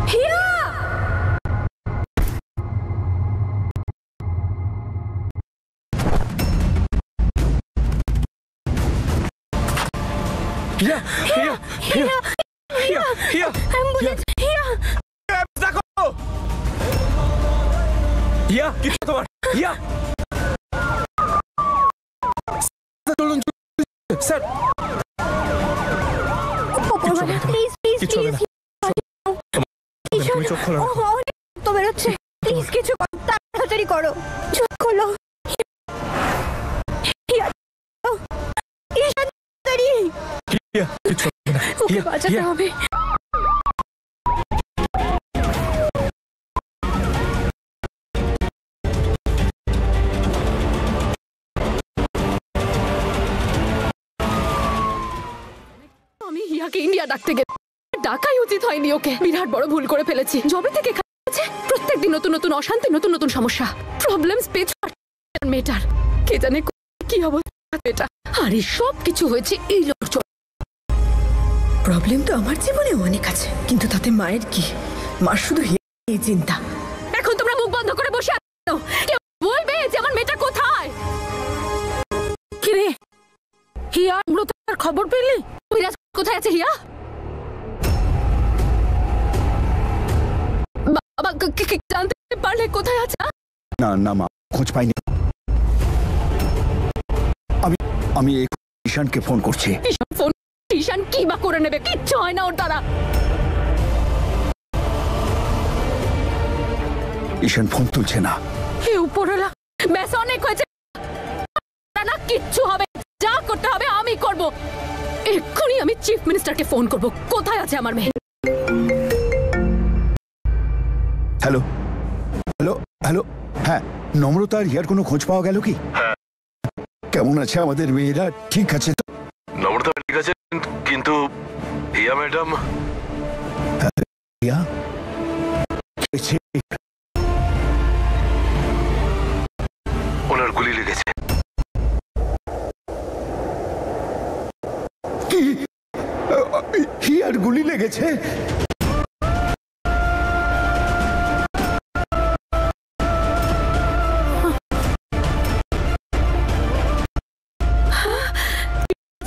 হিয়া! হিয়া হিয়া হিয়া হিয়া হিয়া অ্যাম্বুলেন্স! হিয়া! দেখো হিয়া কিছু তোমার হিয়া চলুন স্যার ওপরওয়ালা, প্লিজ প্লিজ কিছু হবে প্লিজ! না তুমি চোখ খোলো না। অনেক রক্ত বেরোচ্ছে, প্লিজ কিছু করো, তাড়াতাড়ি করো, চোখ খোলো। হিয়া! ঈশান, তাড়াতাড়ি! হিয়া কিছু হবে না ওকে হিয়া বাঁচাতে হিয়া হবে। আমি হিয়াকে ইন্ডিয়া ডাকতে গেলে ডাকাই উচিত হয়নি ওকে। বিরাট বড় ভুল করে ফেলেছি। যবে থেকে খাচ্ছে প্রত্যেকদিন নতুন নতুন অশান্তি, নতুন নতুন সমস্যা, প্রবলেমস মেটার। কে জানে কি অবস্থা এটা। আর এই সব কিছু হয়েছে এই লোক। প্রবলেম তো আমার জীবনে অনেক আছে, কিন্তু তাতে মায়ের কি? মার শুধু এই চিন্তা। এখন তোমরা মুখ বন্ধ করে বসে আছো। কেউ বলবে যে আমার মেয়েটা কোথায়? কি রে হিয়া, মৃতার খবর পেলি? বিরাজ কোথায় আছে হিয়া? বাবা জানতে পারলে কোথায় আছে? না না মা, খোঁজ পাইনি। আমি ঈশানকে ফোন করছি। ফোন ঈশান কি বা করে নেবে? কিচ্ছু হয় না ওর দ্বারা। ঈশান ফোন তুলছে না। হে উপরওয়ালা, ব্যাস অনেক হয়েছে। না কিচ্ছু হবে, যা করতে হবে আমি করব। এক্ষুনি আমি চিফ মিনিস্টারকে ফোন করব। কোথায় আছে আমার মেয়ে? হ্যালো হ্যালো হ্যালো, হ্যাঁ নম্রতা আর হিয়ার কোনো খোঁজ পাওয়া গেল কি? কেমন আছে আমাদের মেয়েরা? ঠিক আছে তো? নম্রতা ঠিক আছে, কিন্তু হিয়া ম্যাডাম। হিয়া ওনার গুলি লেগেছে। কি? হিয়ার গুলি লেগেছে?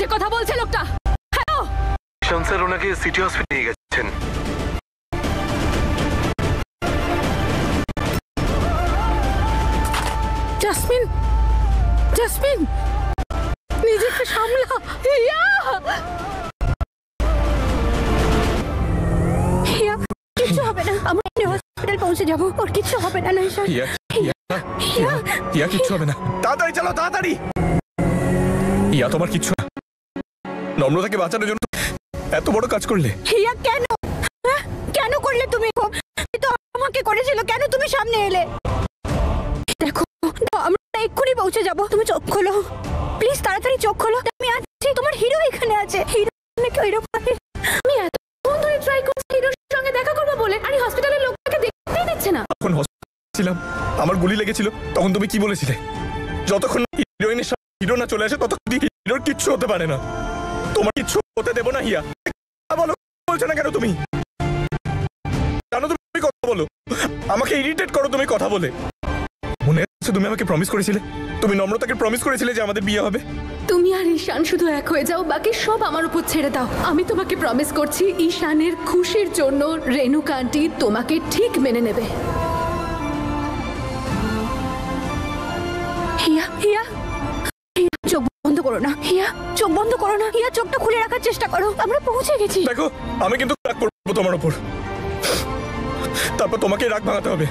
যে কথা বলছে লোকটা। হ্যালো ঈশান স্যার ওনাকে সিটি হসপিটালে নিয়ে গেছেন। জাসমিন, জাসমিন নিজেকে সামলা। হিয়া! হিয়া, কিচ্ছু হবে না, আমরা হসপিটাল পৌঁছে যাবো, ওর কিচ্ছু হবে না। ঈশান, হিয়া হিয়া হিয়া! হিয়া কিচ্ছু হবে না। তাড়াতাড়ি চলো তাড়াতাড়ি। হিয়া তোমার কিচ্ছু না। নম্রতাকে বাঁচানোর জন্য এত বড় কাজ করলে। হিয়া কেন? হ্যাঁ? কেন করলে তুমি? তো আমাকে করেছিল, কেন তুমি সামনে এলে? দেখো আমরা এক্ষুনি পৌঁছে যাবো, তুমি চোখ খোলো প্লিজ, তাড়াতাড়ি চোখ খোলো। আমি আছি, তোমার হিরো এখানে আছে। হিরো আমি এতক্ষণ ধরে ট্রাই করছি হিরোর সঙ্গে দেখা করবো বলে, আর হসপিটালের লোকটাকে দেখতেই দিচ্ছে না। যখন হসপিটালে ছিলাম আমার গুলি লেগেছিল, তখন তুমি কি বলেছিলে? যতক্ষণ হিরোইনের সাথে হিরো না চলে আসে ততক্ষণ হিরোর কিচ্ছু হতে পারে না। তোমার কিচ্ছু হতে দেবো না হিয়া। বলো বলছো না কেন তুমি? জানো তুমি কথা বলো, আমাকে ইরিটেট করো তুমি কথা বলে। মনে আছে তুমি আমাকে প্রমিস করেছিলে, তুমি নম্রতাকে প্রমিস করেছিলে যে আমাদের বিয়ে হবে। তুমি আর ঈশান শুধু এক হয়ে যাও, বাকি সব আমার উপর ছেড়ে দাও। আমি তোমাকে প্রমিস করছি ঈশানের খুশির জন্য রেণুকা আন্টি তোমাকে ঠিক মেনে নেবে। হিয়া, হিয়া, হিয়া, চোখ বন্ধ করো না। হিয়া, চোখ বন্ধ করো না। হিয়া, চোখটা খুলে রাখার চেষ্টা করো, আমরা পৌঁছে গেছি। দেখো আমি কিন্তু রাগ করবো তোমার উপর, তারপর তোমাকে রাগ ভাঙাতে হবে।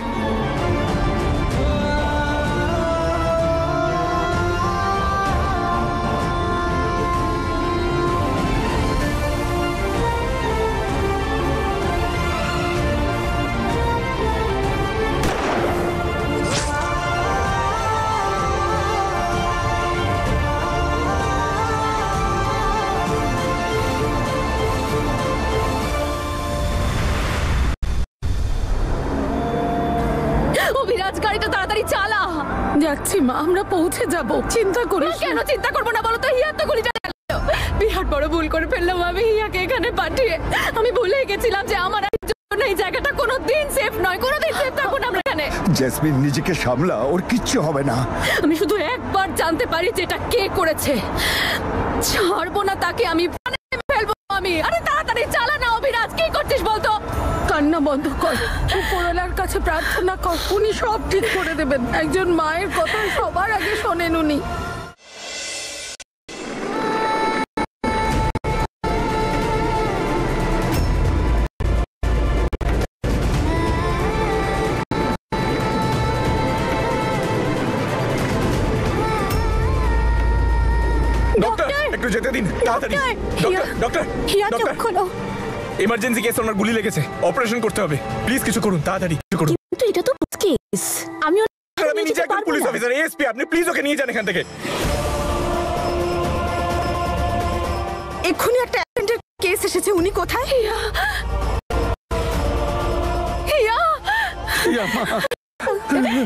গাড়িটা তাড়াতাড়ি চালা। যাচ্ছি মা, আমরা পৌঁছে যাব। চিন্তা করিস কেন? চিন্তা করবো না বলো তো? হিয়া তো গুলিটা লাগলো। বিরাট বড় ভুল করে ফেললাম আমি হিয়াকে এখানে পাঠিয়ে। আমি ভুলে গেছিলাম যে আমার জন্য এই জায়গাটা কোনোদিন সেফ নয়, কোনোদিন সেফ থাকবো না আমরা এখানে। জেসমিন নিজেকে সামলা, ওর কিচ্ছু হবে না। আমি শুধু একবার জানতে পারি যেটা কে করেছে, ছাড়বো না তাকে, আমি ফেলবো আমি। আরে তাড়াতাড়ি চালা না অভিরাজ, কি করছিস বলতো? কান্না বন্ধ কর, উপরওয়ালার কাছে প্রার্থনা কর, উনি সব ঠিক করে দেবেন। একজন মায়ের কথা সবার আগে শোনেন উনি। ডক্টর একটু যেতে দিন তাড়াতাড়ি। ডক্টর হিয়া চোখ ডক্টর খোলো। ইমার্জেন্সি কেস, ওনার গুলি লেগেছে, অপারেশন করতে হবে, প্লিজ কিছু করুন, তাড়াতাড়ি কিছু করুন। কিন্তু এটা তো কেস, আমি আমি নিজে একজন পুলিশ অফিসার, এসপি, আপনি প্লিজ ওকে নিয়ে যান এখান থেকে। এক্ষুনি একটা অ্যাক্সিডেন্টের কেস এসেছে, উনি কোথায়? হিয়া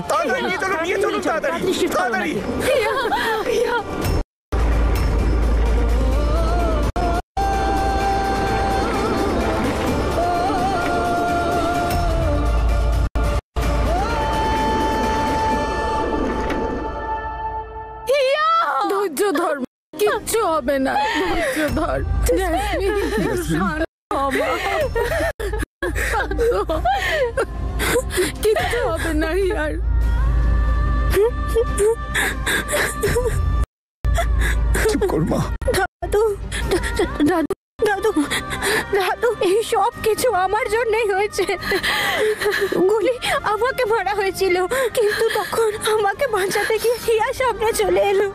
তাড়াতাড়ি নিয়ে চলুন তাড়াতাড়ি তাড়াতাড়ি। হিয়া হিয়া ধৈর্য ধর, কিচ্ছু হবে না, ধৈর্য ধর। কিচ্ছু হবে না হিয়ার। চুপ কর মা। দাদু দাদু দাদু দাদু, এই সব কিছু আমার জন্যই হয়েছে। গুলি আমাকে মারা হয়েছিল, কিন্তু তখন আমাকে বাঁচাতে গিয়ে হিয়া সামনে চলে এলো।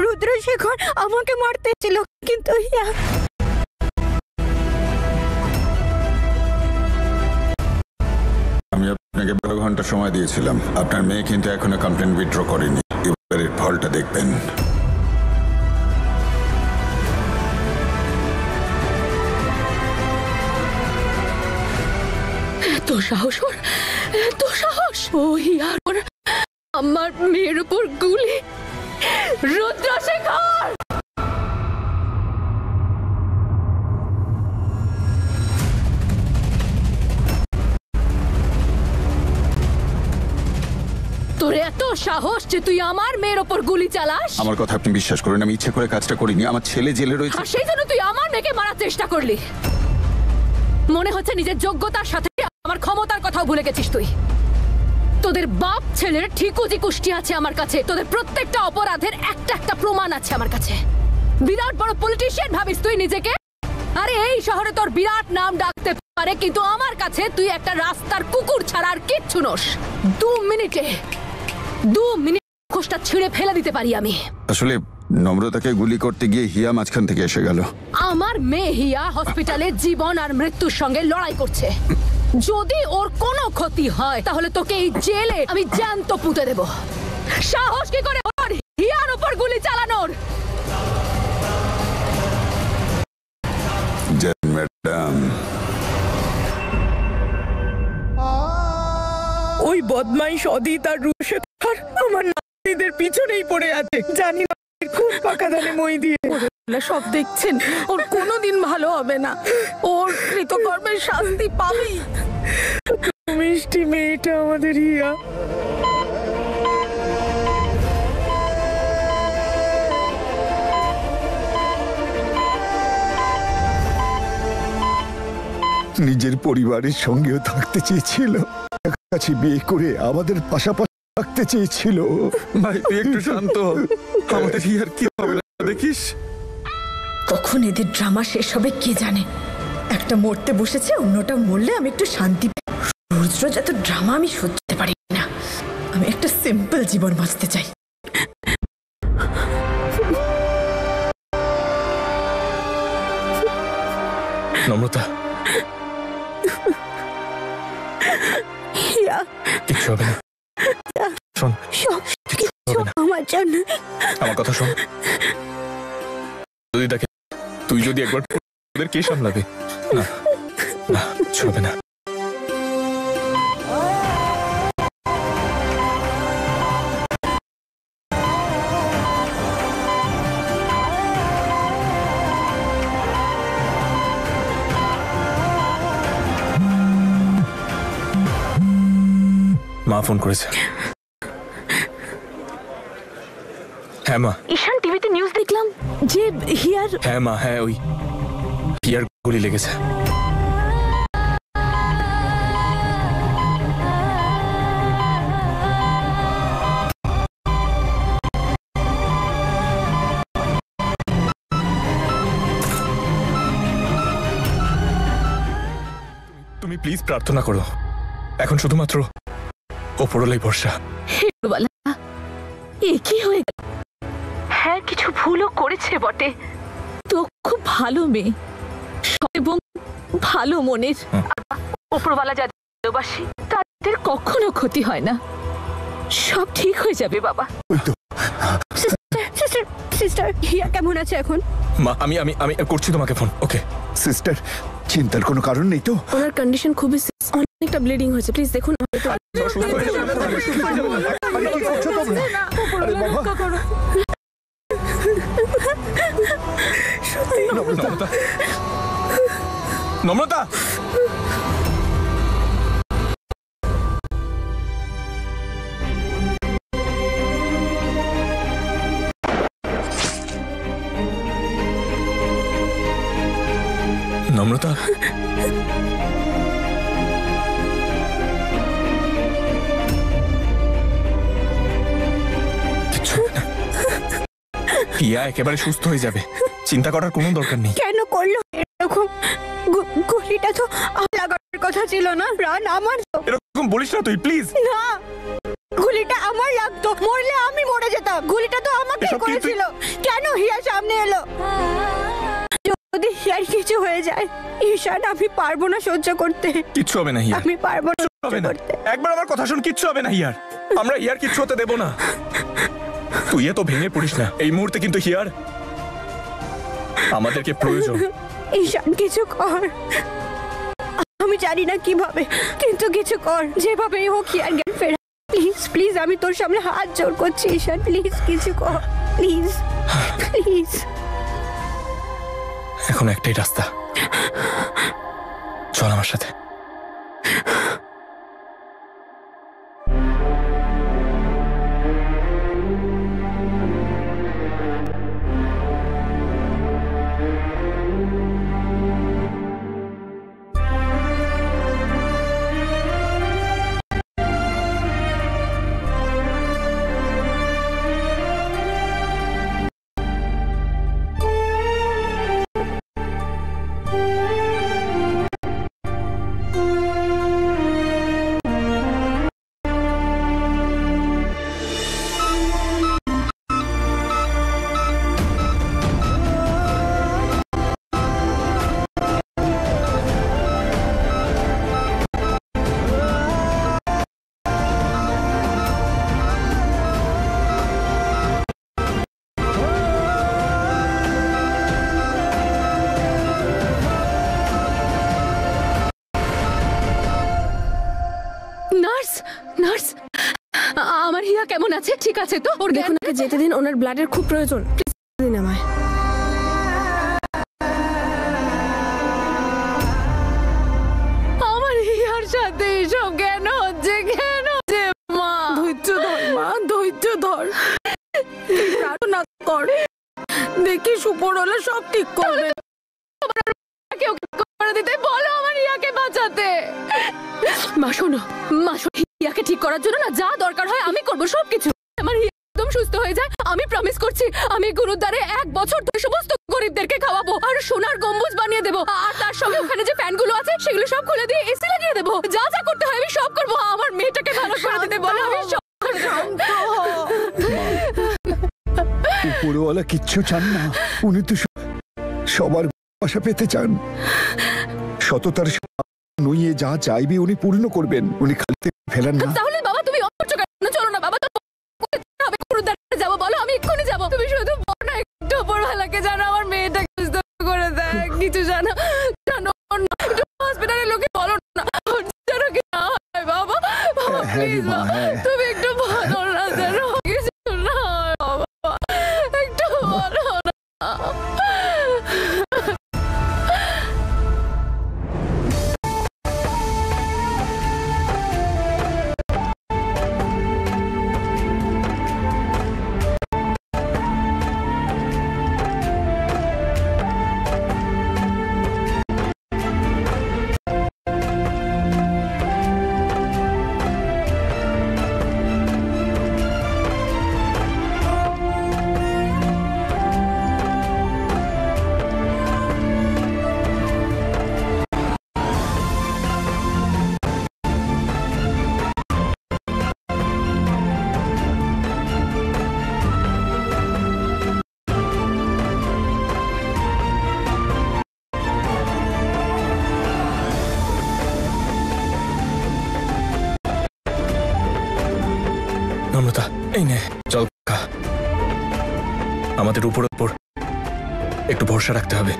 রুদ্রশেখর আমাকে মারতে ছিল, কিন্তু হিয়া। আমি আপনাকে 12 ঘন্টা সময় দিয়েছিলাম, আপনার মেয়ে কিন্তু এখনো কমপ্লেন উইথড্র করেনি। এবারের ফলটা দেখবেন। এত সাহস ওর, এত সাহস! ও হিয়ার ওর আমার মেয়ের উপর গুলি! রুদ্রশেখর! তোর এত সাহস যে তুই আমার মেয়ের ওপর গুলি চালাস? আমার কথা আপনি বিশ্বাস করুন, আমি ইচ্ছে করে কাজটা করিনি। আমার ছেলে জেলে রয়েছে। আর সেই জন্য তুই আমার মেয়েকে মারার চেষ্টা করলি। মনে হচ্ছে নিজের যোগ্যতার সাথে আমার ক্ষমতার কথাও ভুলে গেছিস তুই। তোদের বাপ ছেলের ঠিকই কুষ্টি আছে আমার কাছে, তোদের প্রত্যেকটা অপরাধের একটা একটা প্রমাণ আছে আমার কাছে। বিরাট বড় পলিটিশিয়ান ভাবিস তুই নিজেকে? আরে এই শহরে তোর বিরাট নাম ডাকতে পারে, কিন্তু আমার কাছে তুই একটা রাস্তার কুকুর ছাড়া আর কিচ্ছু নস। 2 মিনিটে খোসটা ছিঁড়ে ফেলে দিতে পারি আমি। আসলে নম্রতাকে গুলি করতে গিয়ে হিয়া মাঝখান থেকে এসে গেল। আমার মেয়ে হিয়া হসপিটালে জীবন আর মৃত্যুর সঙ্গে লড়াই করছে। যদি ওর কোনো ক্ষতি হয় তাহলে তোকে এই জেলে আমি জ্যান্ত পুঁতে দেব। সাহস কি করে ওর হিয়ার উপর গুলি চালানোর? ম্যাডাম, ওই বদমাইশ অদিত আর রুশেখর আমার নাতিদের পিছনেই পড়ে আছে, জানি না খুব পাকা ধানে মই দিয়ে। সব দেখছেন, ওর কোনোদিন ভালো হবে না, ওর কৃতকর্মের শাস্তি পাবেই। মিষ্টি মেয়েটা আমাদের হিয়া। নিজের পরিবারের সঙ্গেও থাকতে চেয়েছিল, কাছে বিয়ে করে আমাদের পাশাপাশি থাকতে চেয়েছিল। ভাই তুই একটু শান্ত হ, আমাদের হিয়ার কি হবে না দেখিস। কখন এদের ড্রামা শেষ হবে কে জানে। একটা মরতে বসেছে, অন্যটা মরলে আমি একটু শান্তি পাই। রোজ রোজ এত ড্রামা আমি সহ্য করতে পারি না। আমি একটা সিম্পল জীবন বাঁচতে চাই। নম্রতা, হিয়া, কিচ্ছু হবে না। শোন, সব কিচ্ছু হবে না। আমার জন্য। আমার কথা শোন। যদি দেখে তুই যদি একবার ওদের কে সামলাবে? না না, কিচ্ছু হবে না। মা ফোন করেছে। হ্যাঁ মা। ঈশান টিভিতে নিউজ দেখলাম যে হিয়ার। হ্যাঁ মা, হ্যাঁ ওই হিয়ার গুলি লেগেছে। তুমি প্লিজ প্রার্থনা করো, এখন শুধুমাত্র ওপরওয়ালাই ভরসা। কি হয়ে গেল? হ্যাঁ কিছু ভুলও করেছে বটে, তো খুব ভালো মেয়ে এবং ভালো মনের। ওপরওয়ালা যাদের ভালোবাসে তাদের কখনো ক্ষতি হয় না, সব ঠিক হয়ে যাবে বাবা। সিস্টার হিয়া কেমন আছে এখন? মা আমি আমি আমি করছি তোমাকে ফোন। ওকে সিস্টার, চিন্তার কোনো কারণ নেই তো? ওনার কন্ডিশন খুবই অনেকটা ব্লিডিং হয়েছে, প্লিজ দেখুন। নম্রতা, নম্রতা, হিয়া একেবারে সুস্থ হয়ে যাবে, চিন্তা করার কোনো দরকার নেই। কেন করলো এরকম? গুলিটা তো লাগার কথা ছিল না, প্রাণ আমার। এরকম বলিস না তুই, প্লিজ। না, গুলিটা আমার লাগতো, মরলে আমি মরে যেতাম। গুলিটা তো আমাকে করেছিল। কেন হিয়া সামনে এলো? যদি হিয়ার কিছু হয়ে যায় ঈশান, আমি পারবো না সহ্য করতে। কিচ্ছু হবে না হিয়ার, আমি পারবো না হবে না। করতে। একবার আমার কথা শুন, কিচ্ছু হবে না হিয়ার। আমরা হিয়ার কিচ্ছু হতে দেব না। তুই এত ভেঙে পড়িস না, এই মুহূর্তে কিন্তু হিয়ার আমাদেরকে প্রয়োজন। ঈশান কিছু কর, আমি জানি না কিভাবে, কিন্তু কিছু কর, যেভাবে হোক হিয়ার জ্ঞান ফেরা। প্লিজ প্লিজ, আমি তোর সামনে হাত জোর করছি ঈশান, প্লিজ কিছু কর, প্লিজ প্লিজ। এখন একটাই রাস্তা, চল আমার সাথে। আমার হিয়া কেমন আছে? ঠিক আছে তো? ওর দেখুন ওকে যেতে দিন, ওনার ব্লাডের খুব প্রয়োজন, প্লিজ দিন আমায়। আমার হিয়ার সাথে এসব কেন হচ্ছে? কেন হচ্ছে মা? ধৈর্য ধর মা, ধৈর্য ধর, প্রার্থনা কর, দেখি সুপর হলে সব ঠিক করবে। করে দিতে বলো আমার হিয়াকে বাঁচাতে। মা শোনো, মা শোনো, হিয়াকে ঠিক করার জন্য না যা দরকার হয় আমি করবো সবকিছু। আমার হিয়া একদম সুস্থ হয়ে যায়, আমি প্রমিস করছি। আমি গুরুদ্বারে 1 বছর ধরে সমস্ত গরিবদেরকে খাওয়াবো, আর সোনার গম্বুজ বানিয়ে দেবো, আর তার সঙ্গে ওখানে যে ফ্যানগুলো আছে সেগুলো সব খুলে দিয়ে এসি লাগিয়ে দেবো। যা যা করতে হয় আমি সব করবো। আমার মেয়েটাকে ভালো করে দিতে বলো, আমি সব উপরওয়ালা কিচ্ছু চান না, উনি তো সবার ভালোবাসা পেতে চান। সততার নইয়ে যা চাইবে উনি পূর্ণ করবেন, উনি খালিতে ফেলেন না। তাহলে বাবা তুমি অপরচ কেন? চলো না বাবা, তো হবে গুরুদ্বারে যাবো, বলো আমি এক্ষুনি যাবো। তুমি শুধু বলো না, একটু উপরওয়ালাকে জানো আমার মেয়েটাকে সুস্থ করে দেয়, কিছু জানো জানো একটু হসপিটালের লোকে বলো না, জানো কি না হয় বাবা। বাবা প্লিজ তুমি একটু বলো না, জানো কিছু না হয় বাবা, একটু বলো না। নম্রতা, এই নে চল খা। আমাদের উপর একটু ভরসা রাখতে হবে।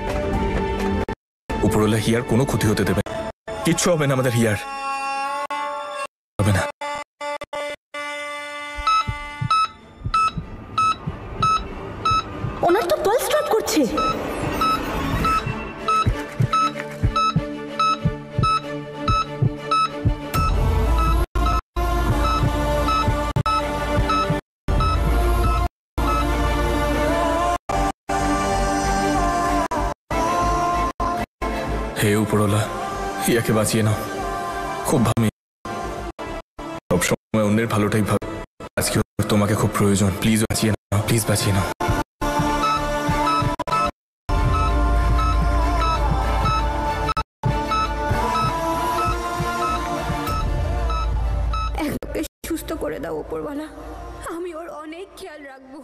উপরওয়ালা হিয়ার কোনো ক্ষতি হতে দেবে, কিচ্ছু হবে না আমাদের হিয়ার, হবে না। ওনার তো পালস ড্রপ করছে। হে উপরওয়ালা, হিয়াকে বাঁচিয়ে নাও। খুব ভাবি সবসময় অন্যের ভালোটাই ভাব, আজকে তোমাকে খুব প্রয়োজন। প্লিজ বাঁচিয়ে নাও, প্লিজ বাঁচিয়ে নাও। একদম সুস্থ করে দাও উপরওয়ালা, আমি ওর অনেক খেয়াল রাখবো।